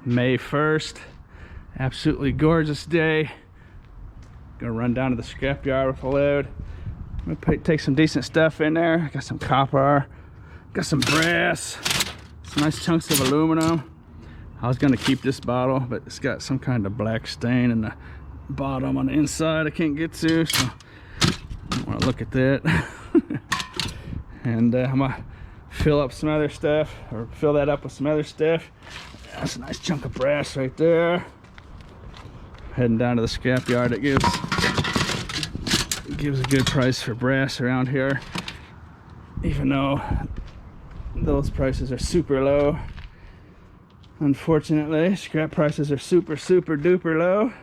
May 1st. Absolutely gorgeous day. Gonna run down to the scrapyard with a load. I'm gonna take some decent stuff in there. Got some copper, got some brass, some nice chunks of aluminum. I was gonna keep this bottle, but it's got some kind of black stain in the bottom on the inside I can't get to, so I want to look at that. And I'm gonna fill up some other stuff, or fill that up with some other stuff. That's a nice chunk of brass right there. Heading down to the scrapyard. It gives a good price for brass around here, even though those prices are super low. Unfortunately, scrap prices are super duper low.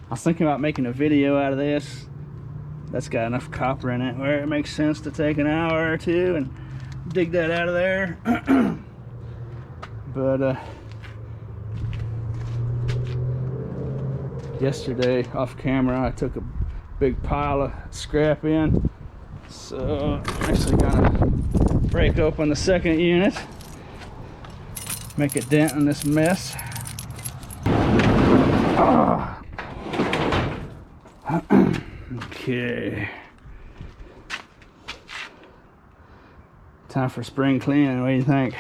I was thinking about making a video out of this. That's got enough copper in it where it makes sense to take an hour or two and dig that out of there. But yesterday off camera I took a big pile of scrap in, so I'm actually gonna break open the second unit, make a dent in this mess. Okay, time for spring cleaning. What do you think?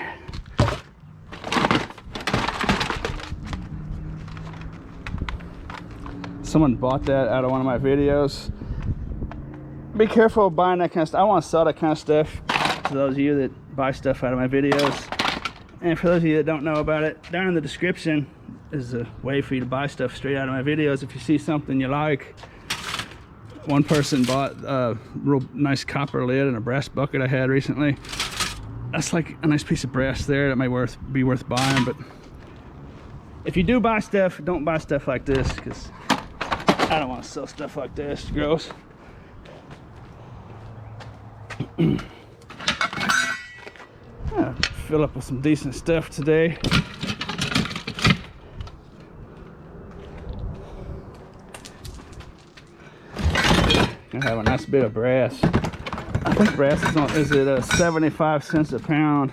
Someone bought that out of one of my videos. Be careful of buying that kind of stuff. I want to sell that kind of stuff to those of you that buy stuff out of my videos. And for those of you that don't know about it, down in the description is a way for you to buy stuff straight out of my videos. If you see something you like. One person bought a real nice copper lid and a brass bucket I had recently. That's like a nice piece of brass there that may be worth buying. But if you do buy stuff, don't buy stuff like this, because I don't want to sell stuff like this. It's gross. Fill up with some decent stuff today. I have a nice bit of brass. I think brass is at 75 cents a pound.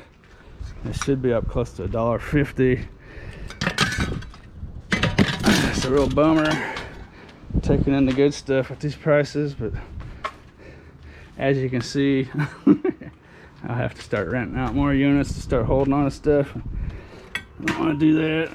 It should be up close to $1.50. It's a real bummer taking in the good stuff at these prices, but as you can see, I'll have to start renting out more units to start holding on to stuff. I don't want to do that.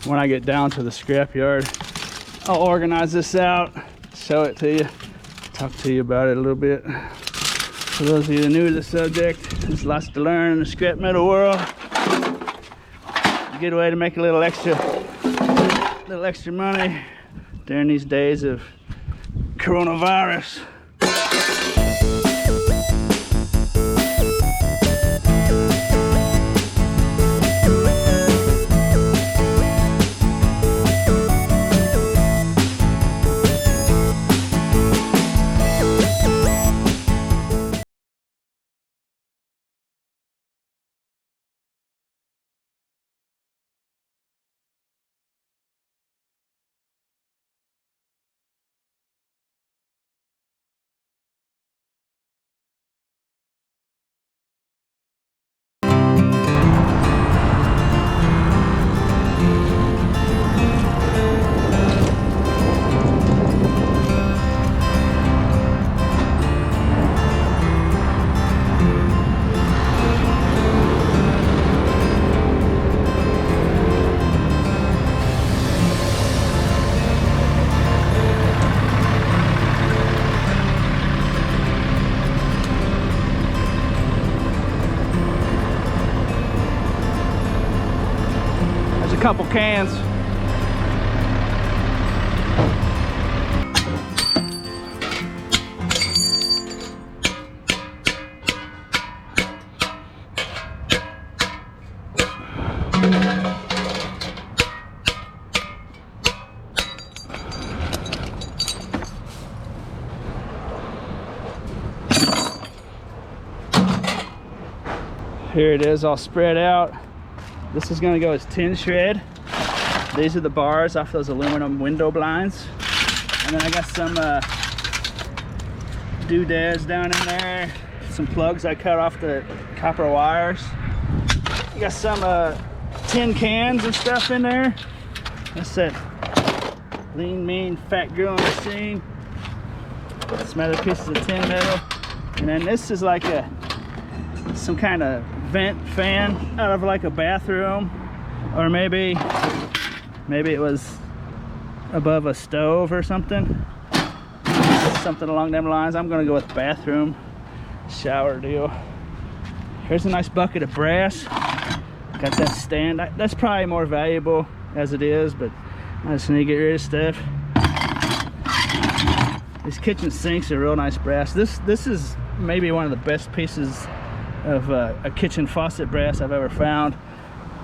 When I get down to the scrapyard, I'll organize this out, show it to you, talk to you about it a little bit. For those of you that are new to the subject, there's lots to learn in the scrap metal world. A good way to make a little extra money during these days of coronavirus. Couple cans. Here it is, all spread out. This is gonna go as tin shred. These are the bars off those aluminum window blinds. And then I got some doodads down in there. Some plugs I cut off the copper wires. You got some tin cans and stuff in there. That's that lean, mean, fat grilling machine. Some other pieces of tin metal. And then this is like some kind of vent fan out of like a bathroom, or maybe it was above a stove or something along them lines. I'm gonna go with bathroom shower deal. Here's a nice bucket of brass. Got that stand. That's probably more valuable as it is, but I just need to get rid of stuff. These kitchen sinks are real nice brass. This is maybe one of the best pieces of a kitchen faucet brass I've ever found.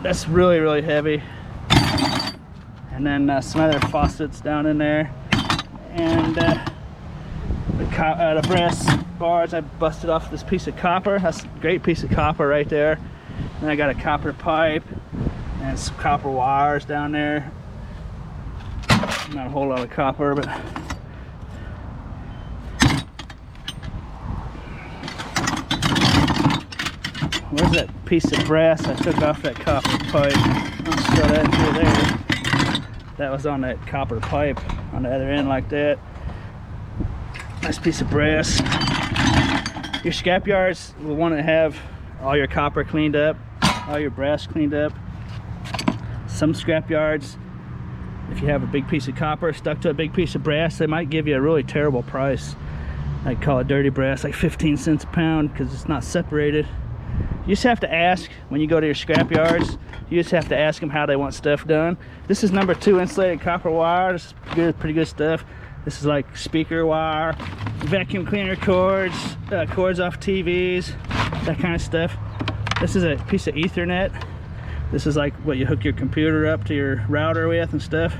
That's really, really heavy. And then some other faucets down in there. And the brass bars I busted off this piece of copper. That's a great piece of copper right there. Then I got a copper pipe and some copper wires down there. Not a whole lot of copper, but where's that piece of brass I took off that copper pipe? I'll throw that through there. That was on that copper pipe on the other end like that. Nice piece of brass. Your scrapyards will want to have all your copper cleaned up, all your brass cleaned up. Some scrapyards, if you have a big piece of copper stuck to a big piece of brass, they might give you a really terrible price. I call it dirty brass, like 15 cents a pound, because it's not separated. You just have to ask when you go to your scrapyards. You just have to ask them how they want stuff done. This is number 2 insulated copper wire. This is pretty good stuff. This is like speaker wire, vacuum cleaner cords, cords off TVs, that kind of stuff. This is a piece of Ethernet. This is like what you hook your computer up to your router with and stuff.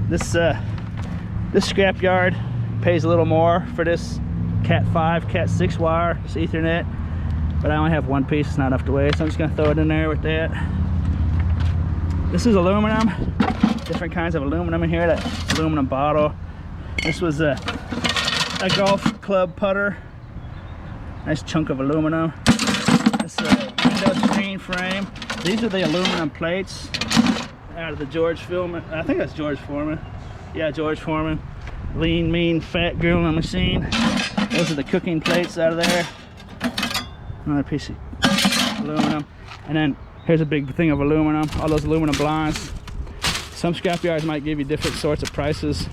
This scrapyard pays a little more for this Cat 5, Cat 6 wire, this Ethernet. But I only have one piece, it's not enough to waste, so I'm just gonna throw it in there with that. This is aluminum, different kinds of aluminum in here, that aluminum bottle. This was a golf club putter, nice chunk of aluminum. This window screen frame. These are the aluminum plates out of the George Foreman. I think that's George Foreman. Yeah, George Foreman. Lean, mean, fat grilling machine. Those are the cooking plates out of there. Another piece of aluminum. And then here's a big thing of aluminum. All those aluminum blinds. Some scrapyards might give you different sorts of prices.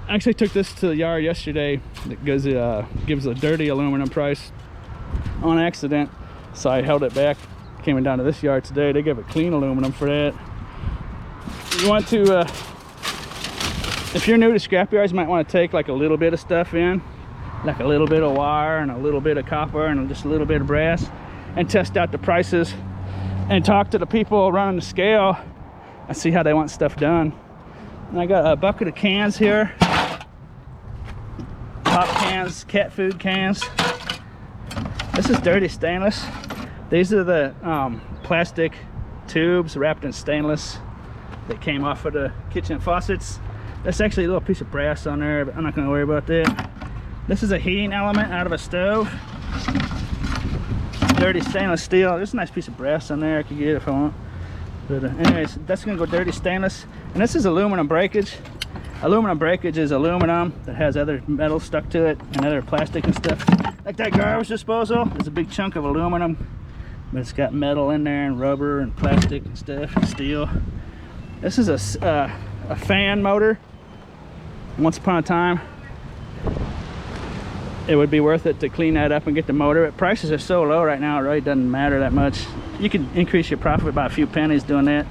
I actually took this to the yard yesterday. It gives a dirty aluminum price on accident, so I held it back. Came down to this yard today. They give it clean aluminum for that. You want to, if you're new to scrapyards, you might want to take like a little bit of stuff in, like a little bit of wire and a little bit of copper and just a little bit of brass, and test out the prices and talk to the people running the scale and see how they want stuff done. And I got a bucket of cans here. Pop cans, cat food cans. This is dirty stainless. These are the plastic tubes wrapped in stainless that came off of the kitchen faucets. That's actually a little piece of brass on there, but I'm not gonna worry about that. This is a heating element out of a stove. Dirty stainless steel. There's a nice piece of brass on there I could get if I want. But anyways, that's gonna go dirty stainless. And this is aluminum breakage. Aluminum breakage is aluminum that has other metal stuck to it and other plastic and stuff. Like that garbage disposal is a big chunk of aluminum, but it's got metal in there and rubber and plastic and stuff and steel. This is a fan motor. Once upon a time, it would be worth it to clean that up and get the motor. But prices are so low right now, it really doesn't matter that much. You can increase your profit by a few pennies doing that.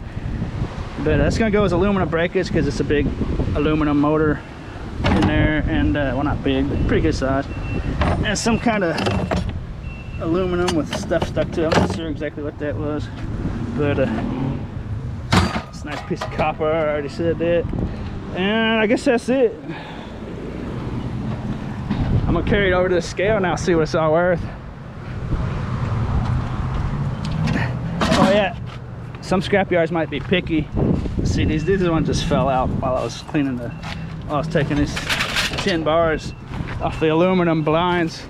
But that's gonna go as aluminum breakage because it's a big aluminum motor in there, and well, not big, but pretty good size. And some kind of aluminum with stuff stuck to it. I'm not sure exactly what that was, but it's a nice piece of copper. I already said that. And I guess that's it. I'm gonna carry it over to the scale now, see what it's all worth. Oh yeah, some scrapyards might be picky. See, these ones just fell out while I was cleaning I was taking these tin bars off the aluminum blinds.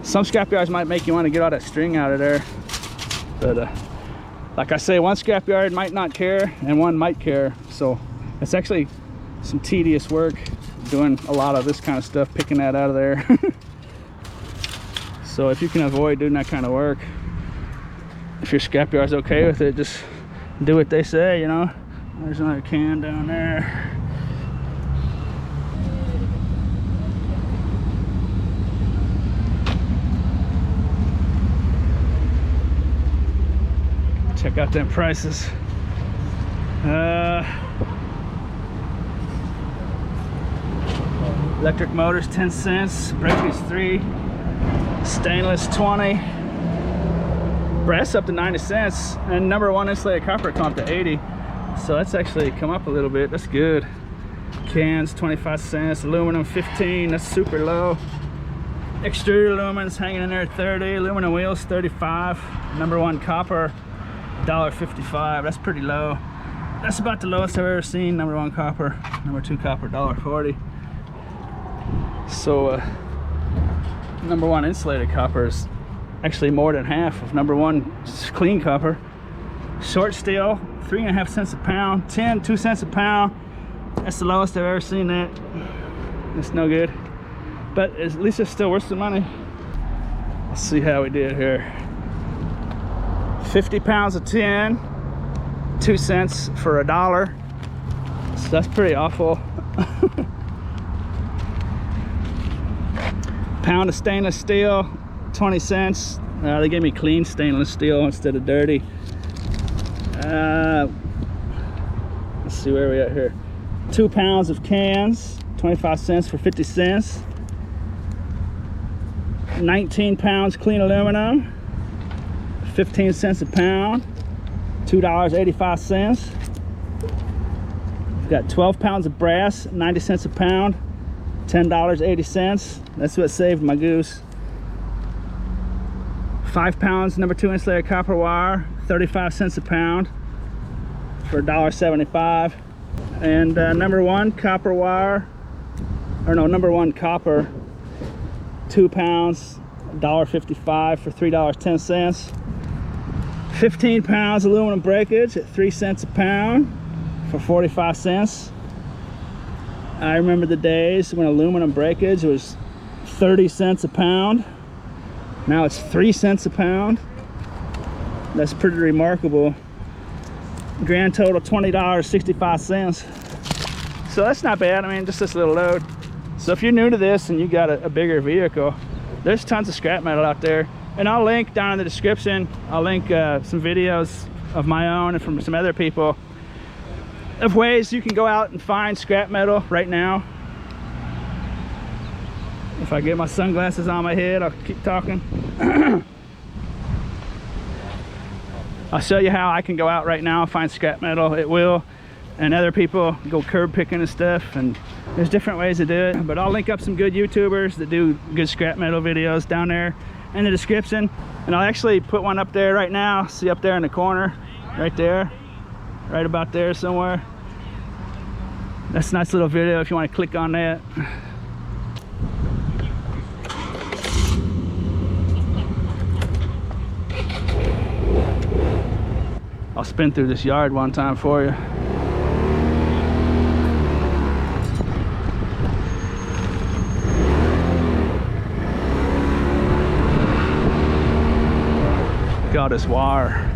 Some scrapyards might make you want to get all that string out of there, but like I say, one scrapyard might not care and one might care. So it's actually some tedious work doing a lot of this kind of stuff, picking that out of there. So if you can avoid doing that kind of work, if your scrapyard's okay with it, just do what they say, you know. There's another can down there. Check out them prices. Electric motors 10 cents, breakers 3, stainless 20, brass up to 90 cents, and number 1 insulated copper come up to 80. So that's actually come up a little bit. That's good. Cans 25 cents, aluminum 15, that's super low. Extruded aluminum's hanging in there at 30, aluminum wheels 35, number 1 copper $1.55. That's pretty low. That's about the lowest I've ever seen. Number 1 copper, number 2 copper $1.40. So number 1 insulated copper is actually more than half of number 1 clean copper. Short steel 3.5 cents a pound, tin 2 cents a pound. That's the lowest I've ever seen that. It's no good, but at least it's still worth some money. Let's see how we did here. 50 pounds of tin, 2 cents for $1. So that's pretty awful. Pound of stainless steel, 20 cents. They gave me clean stainless steel instead of dirty. Let's see where we at here. 2 pounds of cans, 25 cents for 50 cents. 19 pounds clean aluminum, 15 cents a pound, $2.85. We've got 12 pounds of brass, 90 cents a pound, $10.80. That's what saved my goose. 5 pounds number 2 insulated copper wire, 35 cents a pound for $1.75. And number 1 copper wire, or no, number 1 copper, 2 pounds, $1.55 for $3.10. 15 pounds aluminum breakage at 3 cents a pound for 45 cents. I remember the days when aluminum breakage was 30 cents a pound. Now it's 3 cents a pound. That's pretty remarkable. Grand total $20.65. So that's not bad. I mean, just this little load. So if you're new to this and you got a bigger vehicle, there's tons of scrap metal out there. And I'll link down in the description, I'll link some videos of my own and from some other people of ways you can go out and find scrap metal right now. If I get my sunglasses on my head, I'll keep talking. I'll show you how I can go out right now and find scrap metal at will, and other people go curb picking and stuff, and there's different ways to do it. But I'll link up some good YouTubers that do good scrap metal videos down there in the description, and I'll actually put one up there right now. See up there in the corner, right there, right about there somewhere. That's a nice little video if you want to click on that. I'll spin through this yard one time for you. Look at all this wire.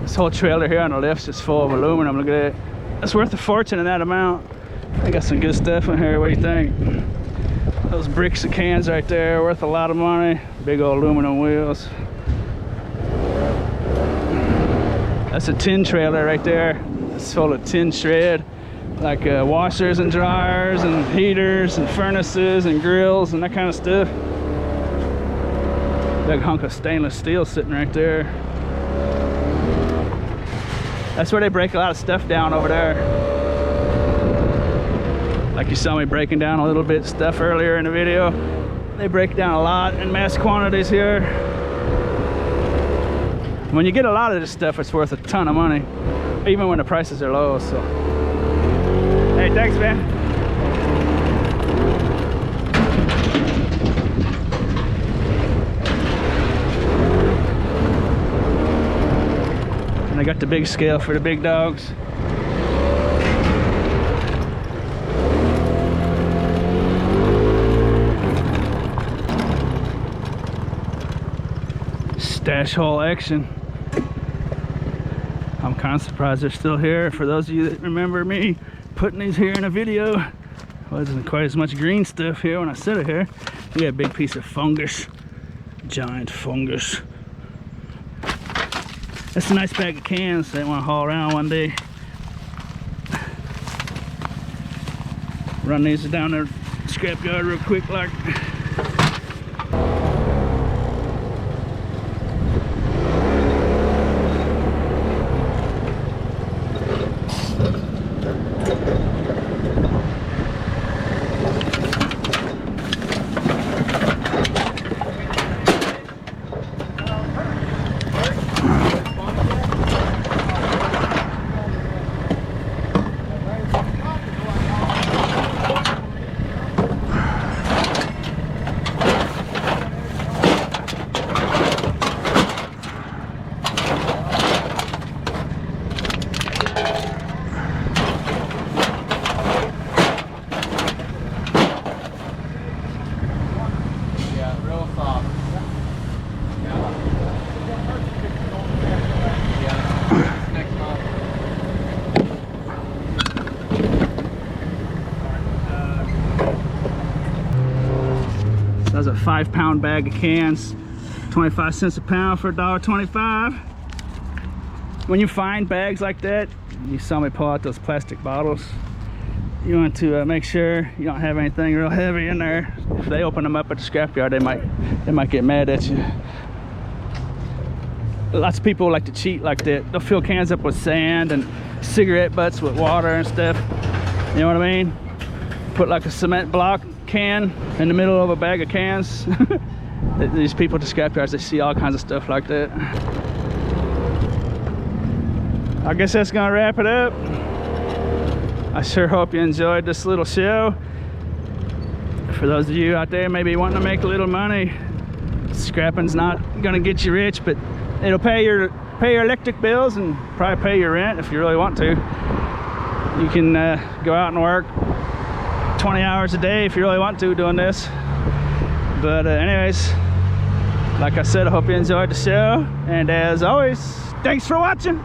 This whole trailer here on the left's just full of aluminum. Look at that. That's worth a fortune in that amount. I got some good stuff in here. What do you think? Those bricks and cans right there, worth a lot of money. Big old aluminum wheels. That's a tin trailer right there. It's full of tin shred, like washers and dryers and heaters and furnaces and grills and that kind of stuff. Big hunk of stainless steel sitting right there. That's where they break a lot of stuff down over there. Like you saw me breaking down a little bit of stuff earlier in the video. They break down a lot in mass quantities here. When you get a lot of this stuff, it's worth a ton of money, even when the prices are low. So, hey, thanks, man. And I got the big scale for the big dogs. Stash haul action. I'm kind of surprised they're still here. For those of you that remember me putting these here in a video, wasn't quite as much green stuff here when I set it here. We got a big piece of fungus, giant fungus. That's a nice bag of cans they want to haul around one day. Run these down there scrapyard real quick like. That's a 5-pound bag of cans, 25 cents a pound for $1.25. When you find bags like that, you saw me pull out those plastic bottles. You want to make sure you don't have anything real heavy in there. If they open them up at the scrapyard, they might get mad at you. Lots of people like to cheat like that. They'll fill cans up with sand and cigarette butts with water and stuff. You know what I mean? Put like a cement block can in the middle of a bag of cans. These people at the scrapyards, they see all kinds of stuff like that. I guess that's gonna wrap it up. I sure hope you enjoyed this little show. For those of you out there maybe wanting to make a little money, scrapping's not gonna get you rich, but it'll pay your electric bills and probably pay your rent if you really want to. You can go out and work 20 hours a day if you really want to doing this. But anyways, like I said, I hope you enjoyed the show, and as always, thanks for watching.